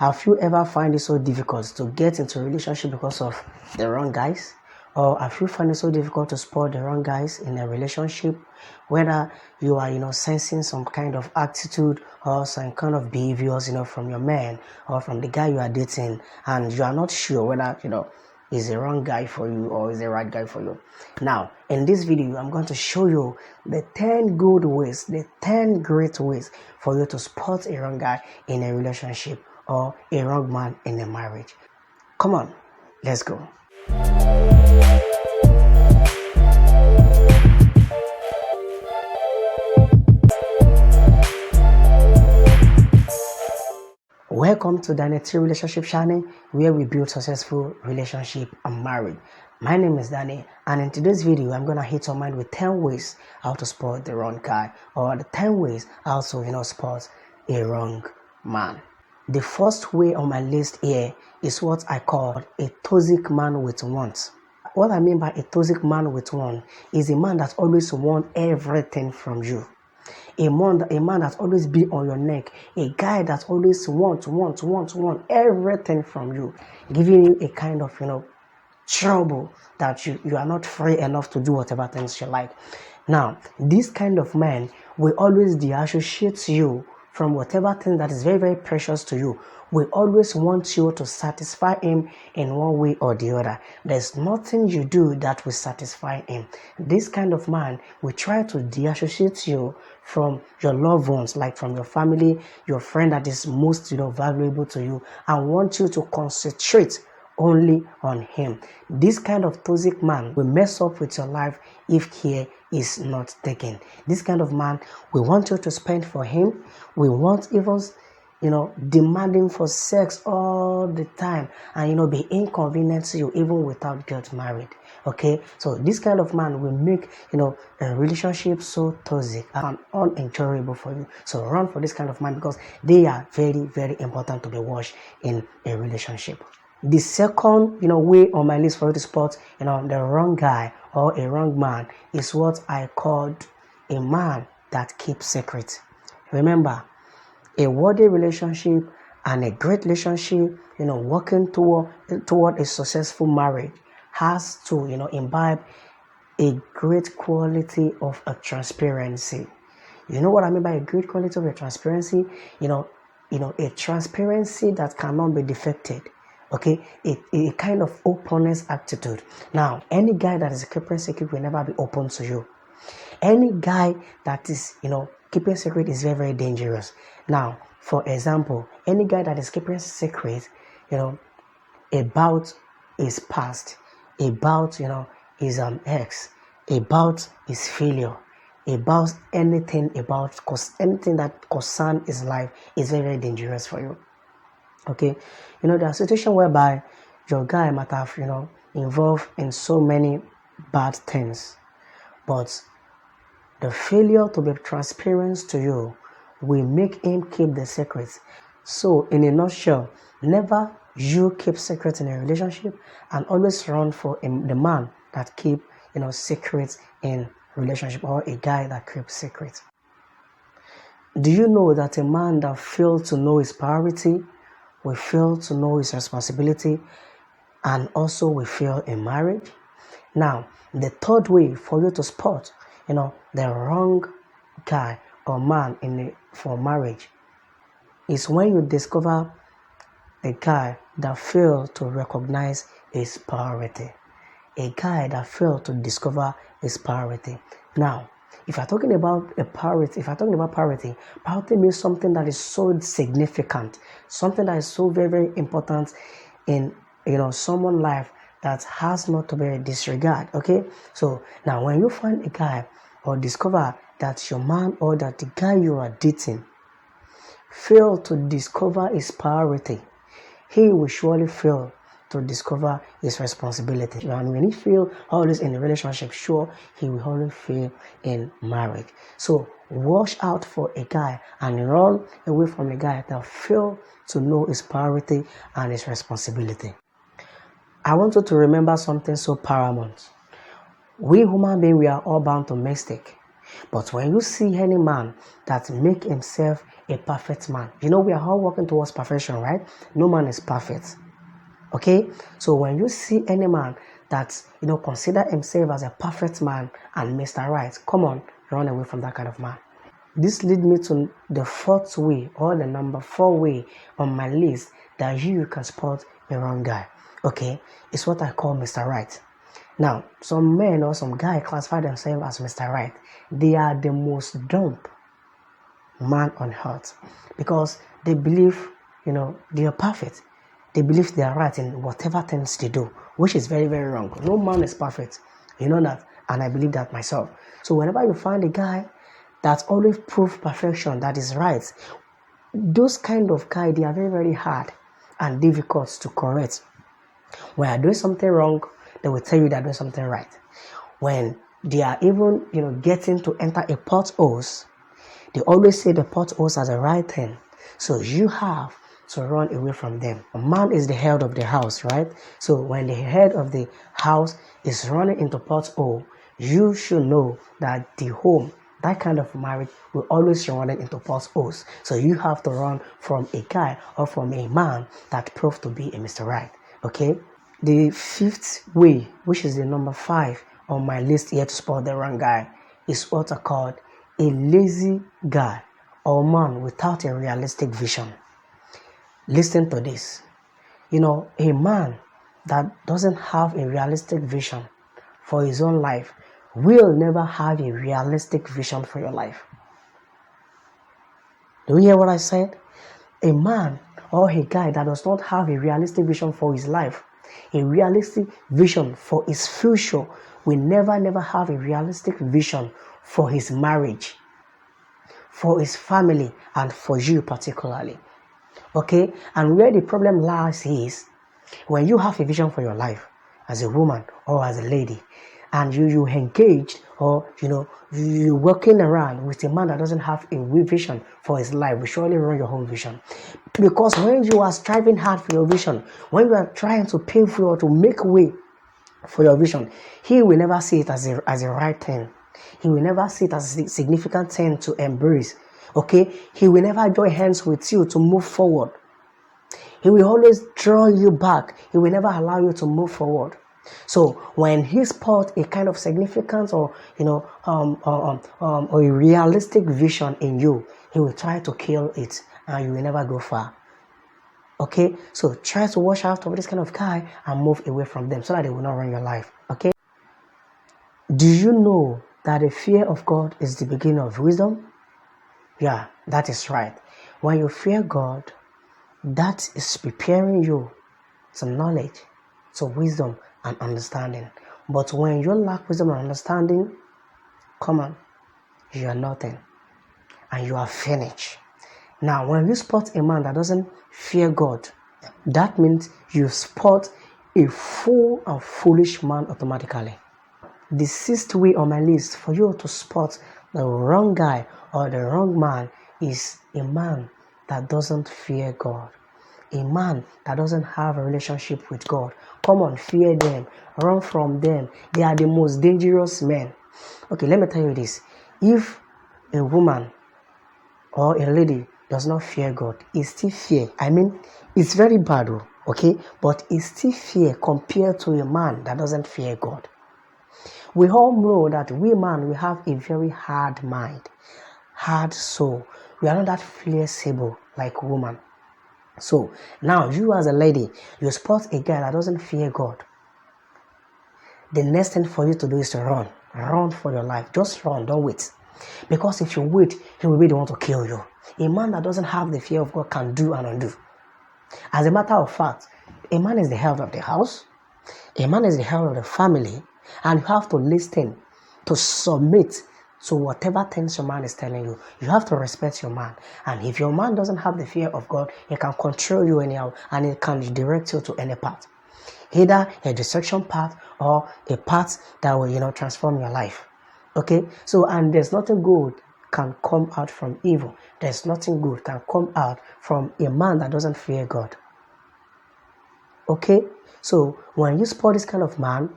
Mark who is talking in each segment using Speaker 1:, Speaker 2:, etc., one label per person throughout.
Speaker 1: Have you ever find it so difficult to get into a relationship because of the wrong guys? Or have you find it so difficult to spot the wrong guys in a relationship? Whether you are, sensing some kind of attitude or some kind of behaviors, from your man or from the guy you are dating, and you are not sure whether, is the wrong guy for you or is the right guy for you. Now, in this video, I'm going to show you the 10 good ways, the 10 great ways for you to spot a wrong guy in a relationship or a wrong man in a marriage. Come on, let's go. Welcome to Daniel.T relationship channel, where we build successful relationship and marriage. My name is Danny, and in today's video I'm gonna hit your mind with 10 ways how to spot the wrong guy, or the 10 ways how to spot a wrong man. The first way on my list here is what I call a toxic man with wants. What I mean by a toxic man with wants is a man that always wants everything from you. A man that always be on your neck, a guy that always want everything from you, giving you a kind of trouble that you are not free enough to do whatever things you like. Now, this kind of man will always deassociate you from whatever thing that is very, very precious to you. We always want you to satisfy him in one way or the other. There's nothing you do that will satisfy him. This kind of man will try to deassociate you from your loved ones, like from your family, your friend that is most valuable to you, and want you to concentrate only on him. This kind of toxic man will mess up with your life if care is not taken. This kind of man, we want you to spend for him. We want even demanding for sex all the time, and be inconvenient to you even without getting married. Okay, so this kind of man will make a relationship so toxic and unenjoyable for you. So run for this kind of man, because they are very, very important to be watched in a relationship. The second way on my list for you to spot the wrong guy or a wrong man is what I called a man that keeps secret. Remember, a worthy relationship and a great relationship, working toward a successful marriage, has to imbibe a great quality of a transparency. You know what I mean by a great quality of a transparency? A transparency that cannot be defected. Okay, a kind of openness attitude. Now, any guy that is keeping secret will never be open to you. Any guy that is keeping secret is very, very dangerous. Now, for example, any guy that is keeping secret about his past, about his ex, about his failure, about anything that concerns his life is very, very dangerous for you. Okay, there are situations whereby your guy might have involved in so many bad things, but the failure to be transparent to you will make him keep the secrets. So in a nutshell, never you keep secrets in a relationship, and always run for the man that keep secrets in relationship, or a guy that keeps secrets. Do you know that a man that fails to know his priority will fail to know his responsibility, and also will fail in marriage? Now, the third way for you to spot the wrong guy or man for marriage is when you discover a guy that failed to recognize his priority. A guy that failed to discover his priority. Now, if you're talking about priority means something that is so significant, something that is so very, very important in someone's life that has not to be disregarded. Okay, so now when you find a guy or discover that your man or that the guy you are dating fail to discover his priority, he will surely fail to discover his responsibility. And when he fails always in a relationship, sure, he will always fail in marriage. So watch out for a guy and run away from a guy that fail to know his priority and his responsibility. I want you to remember something so paramount. We human beings, we are all bound to mistake. But when you see any man that make himself a perfect man, we are all working towards perfection, right? No man is perfect. Okay, so when you see any man that consider himself as a perfect man and Mr. Right, come on, run away from that kind of man. This leads me to the fourth way, or the number 4 way on my list that you can spot a wrong guy. Okay, it's what I call Mr. Right. Now, some men or some guy classify themselves as Mr. Right. They are the most dumb man on earth because they believe, they are perfect. They believe they are right in whatever things they do, which is very, very wrong. No man is perfect. You know that, and I believe that myself. So whenever you find a guy that's always proof perfection, that is right, those kind of guys, they are very, very hard and difficult to correct. When you are doing something wrong, they will tell you they are doing something right. When they are even, getting to enter a potholes, they always say the potholes are the right thing. So you have to run away from them. A man is the head of the house, right? So when the head of the house is running into pothole, you should know that the home, that kind of marriage, will always run into potholes. So you have to run from a guy or from a man that proved to be a Mr. Right. Okay? The 5th way, which is the number 5 on my list here to spot the wrong guy, is what I call a lazy guy or man without a realistic vision. Listen to this. A man that doesn't have a realistic vision for his own life will never have a realistic vision for your life. Do you hear what I said? A man or a guy that does not have a realistic vision for his life, a realistic vision for his future, will never have a realistic vision for his marriage, for his family, and for you particularly. Okay? And where the problem lies is when you have a vision for your life as a woman or as a lady, and you engaged, or you're working around with a man that doesn't have a vision for his life, will surely run your own vision. Because when you are striving hard for your vision, when you are trying to pave way or to make way for your vision, he will never see it as a right thing. He will never see it as a significant thing to embrace. Okay? He will never join hands with you to move forward. He will always draw you back. He will never allow you to move forward. So when he spots a kind of significance or a realistic vision in you, he will try to kill it, and you will never go far. Okay, so try to watch out for this kind of guy and move away from them so that they will not run your life. Okay, do you know that the fear of God is the beginning of wisdom? Yeah, that is right. When you fear God, that is preparing you to knowledge, to wisdom and understanding. But when you lack wisdom and understanding, come on, you are nothing and you are finished. Now, when you spot a man that doesn't fear God, that means you spot a fool and foolish man automatically. The 6th way on my list for you to spot the wrong guy or the wrong man is a man that doesn't fear God. A man that doesn't have a relationship with God. Come on, fear them. Run from them. They are the most dangerous men. Okay, let me tell you this. If a woman or a lady does not fear God, it's still fear. I mean, it's very bad, okay? But it's still fear compared to a man that doesn't fear God. We all know that we have a very hard mind, hard soul. We are not that flexible like woman. So now you as a lady, you spot a guy that doesn't fear God. The next thing for you to do is to run. Run for your life. Just run, don't wait. Because if you wait, he will be the one to kill you. A man that doesn't have the fear of God can do and undo. As a matter of fact, a man is the head of the house. A man is the head of the family. And you have to listen, to submit to whatever things your man is telling you. You have to respect your man. And if your man doesn't have the fear of God, he can control you anyhow and he can direct you to any path. Either a destruction path or a path that will, transform your life. Okay? So, and there's nothing good can come out from evil. There's nothing good can come out from a man that doesn't fear God. Okay? So, when you spot this kind of man,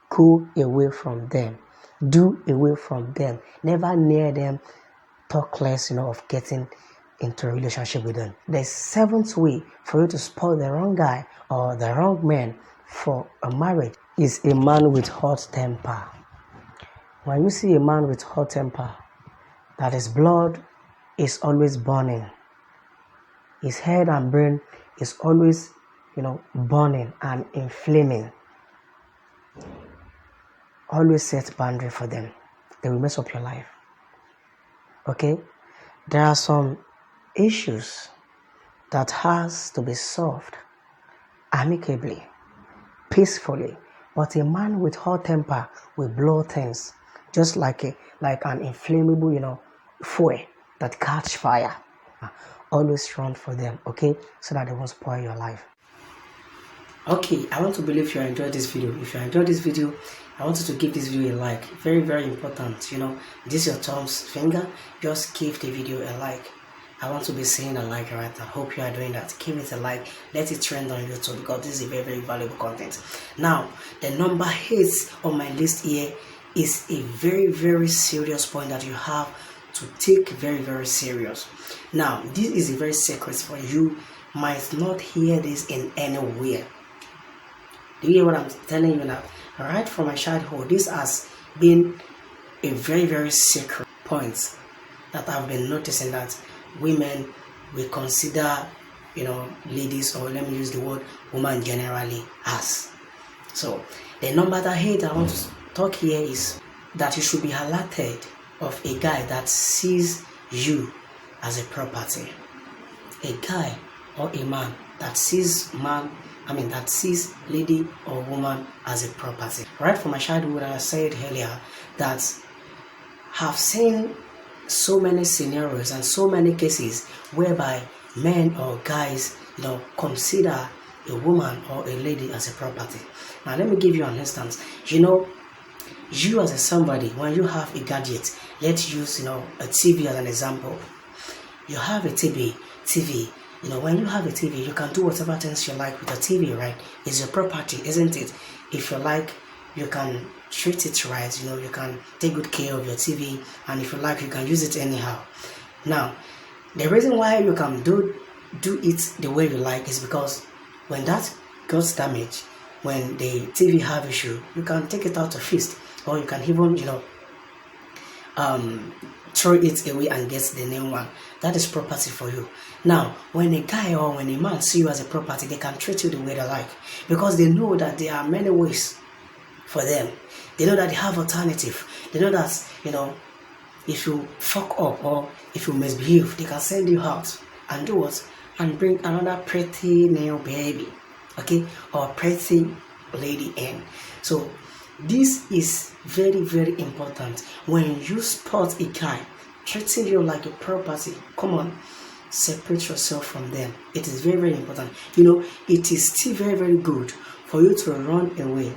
Speaker 1: go away from them. Do away from them. Never near them. Talk less, of getting into a relationship with them. The seventh way for you to spoil the wrong guy or the wrong man for a marriage is a man with hot temper. When you see a man with hot temper, that his blood is always burning. His head and brain is always, burning and inflaming. Always set boundary for them. They will mess up your life. Okay? There are some issues that has to be solved amicably, peacefully. But a man with hot temper will blow things just like an inflammable, fuel that catch fire. Always run for them, okay? So that they won't spoil your life. Okay, I want to believe you enjoyed this video. If you enjoyed this video, I want you to give this video a like. Very, very important. This is your thumb's finger. Just give the video a like. I want to be saying a like right now. Hope you are doing that. Give it a like. Let it trend on YouTube because this is very, very valuable content. Now, the number 8 on my list here is a very, very serious point that you have to take very, very serious. Now, this is a very secret for you. Might not hear this in anywhere. Do you hear what I'm telling you now? Right from my childhood, this has been a very, very secret point that I've been noticing that women will consider, ladies, or let me use the word woman generally as. So, the number 8 I want to talk here is that you should be alerted of a guy that sees you as a property. A guy or a man that sees lady or woman as a property. Right from my childhood, I said earlier that have seen so many scenarios and so many cases whereby men or guys, consider a woman or a lady as a property. Now, let me give you an instance. You as a somebody, when you have a gadget, let's use, a TV as an example. You have a TV. When you have a TV, you can do whatever things you like with the TV, right? It's your property, isn't it? If you like, you can treat it right, you can take good care of your TV, and if you like, you can use it anyhow. Now, the reason why you can do it the way you like is because when that goes damaged, when the TV have issue, you can take it out to fix, or you can even, throw it away and get the new one. That is property for you. Now, when a guy or when a man see you as a property, they can treat you the way they like because they know that there are many ways for them. They know that they have alternative. They know that, if you fuck up or if you misbehave, they can send you out and do what? And bring another pretty new baby, okay? Or pretty lady in. So, this is very, very important. When you spot a guy treating you like a property, come on, separate yourself from them. It is very, very important. It is still very, very good for you to run away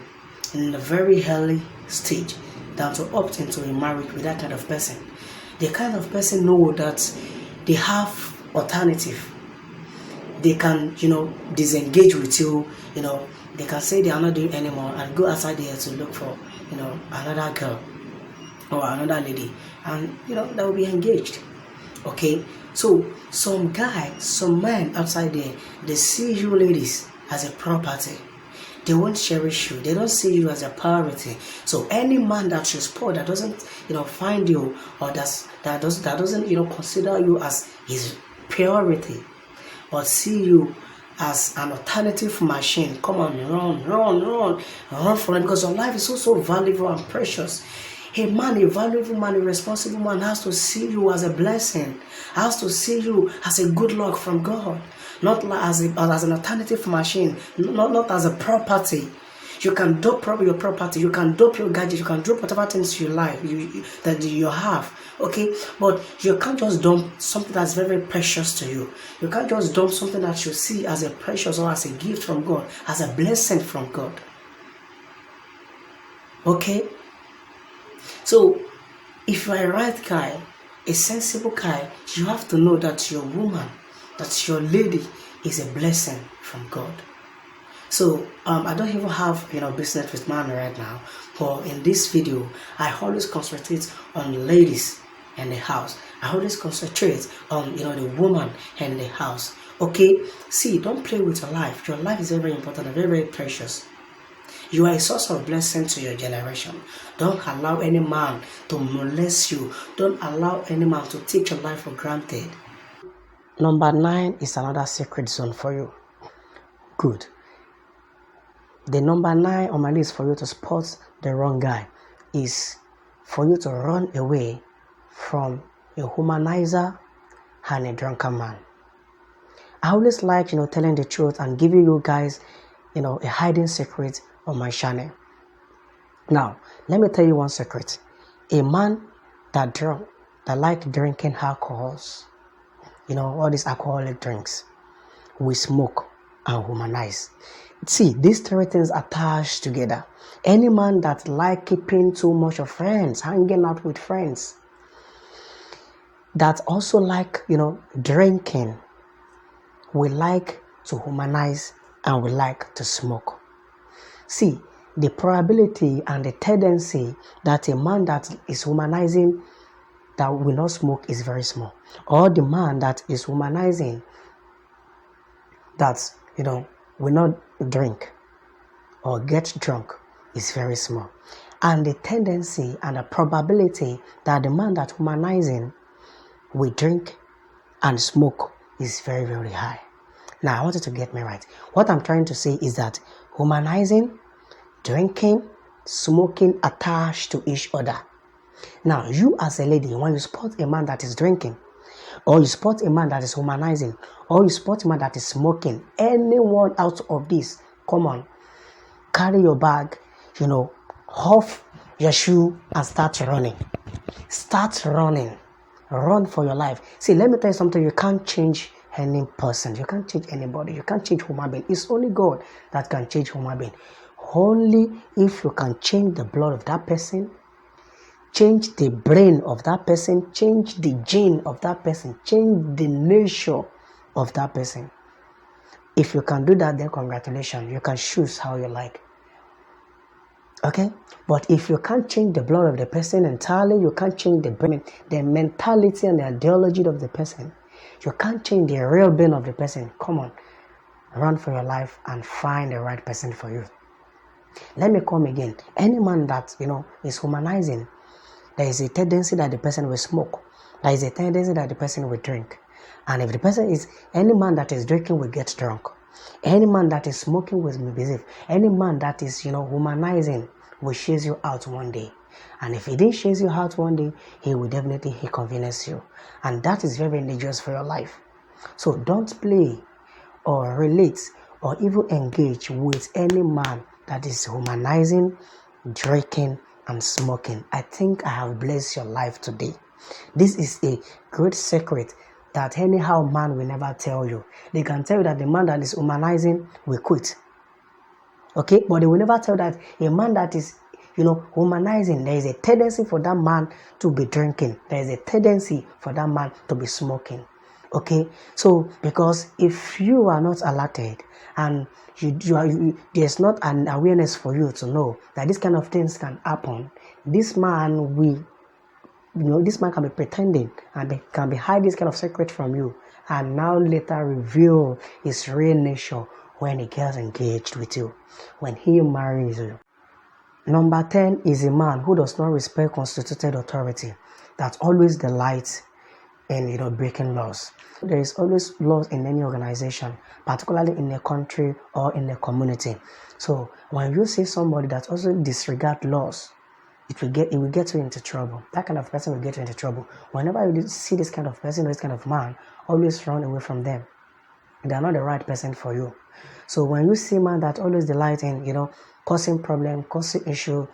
Speaker 1: in a very early stage than to opt into a marriage with that kind of person. The kind of person know that they have alternative. They can, disengage with you, they can say they are not doing anymore and go outside there to look for, another girl or another lady, and they will be engaged. Okay, so some men outside there, they see you ladies as a property. They won't cherish you. They don't see you as a priority. So any man that you spot that doesn't, find you or that doesn't, consider you as his priority, or see you as an alternative machine, come on, run from it, because your life is so valuable and precious. A valuable man, a responsible man has to see you as a blessing, has to see you as a good luck from God, not as an alternative machine, not as a property. You can dope your property, you can dope your gadget, you can drop whatever things you like, that you have, okay? But you can't just dump something that's very, very precious to you. You can't just dump something that you see as a precious or as a gift from God, as a blessing from God. Okay? So, if you're a right guy, a sensible guy, you have to know that your woman, that your lady is a blessing from God. So I don't even have business with man right now, but in this video I always concentrate on ladies in the house. I always concentrate on the woman in the house. Okay, see, don't play with your life. Your life is very, very important and very, very precious. You are a source of blessing to your generation. Don't allow any man to molest you. Don't allow any man to take your life for granted. Number 9 is another secret zone for you. Good. The number 9 on my list for you to spot the wrong guy is for you to run away from a humanizer and a drunken man. I always like telling the truth and giving you guys a hidden secret on my channel. Now let me tell you one secret. A man that like drinking alcohols, all these alcoholic drinks, we smoke and humanize. See, these three things attached together. Any man that like keeping too much of friends, hanging out with friends, that also like drinking, we like to humanize and we like to smoke. See, the probability and the tendency that a man that is humanizing that will not smoke is very small, or the man that is humanizing that will not drink or get drunk is very small. And the tendency and the probability that the man that humanizing will drink and smoke is very, very high. Now I want you to get me right. What I'm trying to say is that humanizing, drinking, smoking attached to each other. Now you as a lady, when you spot a man that is drinking, or you spot a man that is humanizing, or you spot a man that is smoking, anyone out of this, come on, carry your bag, off your shoe and start running. Start running. Run for your life. See, let me tell you something. You can't change any person. You can't change anybody. You can't change human being. It's only God that can change human being. Only if you can change the blood of that person, change the brain of that person, change the gene of that person, change the nature of that person. If you can do that, then congratulations. You can choose how you like. Okay? But if you can't change the blood of the person entirely, you can't change the brain, the mentality and the ideology of the person, you can't change the real being of the person. Come on. Run for your life and find the right person for you. Let me come again. Any man that is humanizing, there is a tendency that the person will smoke. There is a tendency that the person will drink. And if the person is, any man that is drinking will get drunk. Any man that is smoking will misbehave. Any man that is, humanizing will chase you out one day. And if he didn't chase you out one day, he will definitely inconvenience you. And that is very dangerous for your life. So don't play or relate or even engage with any man that is humanizing, drinking, and smoking. I think I have blessed your life today. This is a great secret that anyhow man will never tell you. They can tell you that the man that is humanizing will quit. Okay, but they will never tell that a man that is humanizing, there is a tendency for that man to be drinking. There is a tendency for that man to be smoking. Okay, so because if you are not alerted and there's not an awareness for you to know that this kind of things can happen, this man will, this man can be pretending and can be hiding this kind of secret from you, and now later reveal his real nature when he gets engaged with you, when he marries you. Number 10 is a man who does not respect constituted authority, that always delights in breaking laws. There is always laws in any organization, particularly in a country or in a community. So when you see somebody that also disregard laws, it will get you into trouble. That kind of person will get you into trouble. Whenever you see this kind of person, this kind of man, always run away from them. They are not the right person for you. So when you see man that always delight in causing problem, causing issue,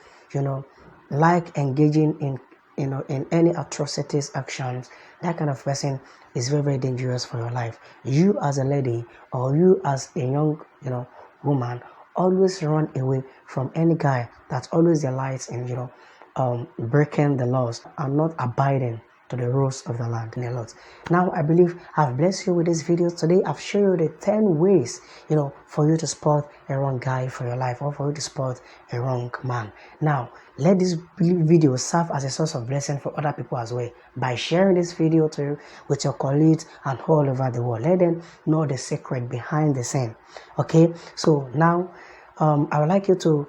Speaker 1: like engaging in any atrocities actions, that kind of person is very, very dangerous for your life. You as a lady or you as a young woman, always run away from any guy that always delights in breaking the laws and not abiding to the rules of the land a lot. Now I believe I've blessed you with this video today. I've shown you the 10 ways, for you to spot a wrong guy for your life, or for you to spot a wrong man. Now let this video serve as a source of blessing for other people as well by sharing this video with your colleagues and all over the world. Let them know the secret behind the scene. Okay, so now I would like you to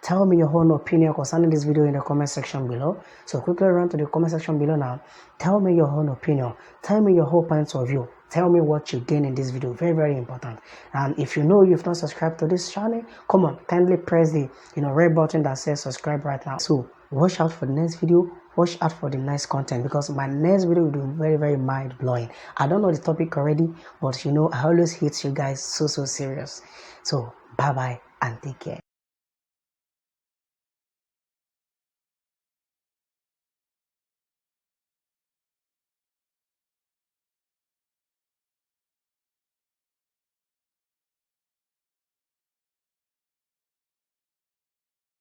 Speaker 1: tell me your own opinion concerning this video in the comment section below. So quickly run to the comment section below now. Tell me your own opinion. Tell me your whole point of view. Tell me what you gain in this video. Very, very important. And if you know you've not subscribed to this channel, come on, kindly press the red button that says subscribe right now. So watch out for the next video. Watch out for the nice content, because my next video will be very, very mind-blowing. I don't know the topic already, but I always hit you guys so serious. So bye bye and take care.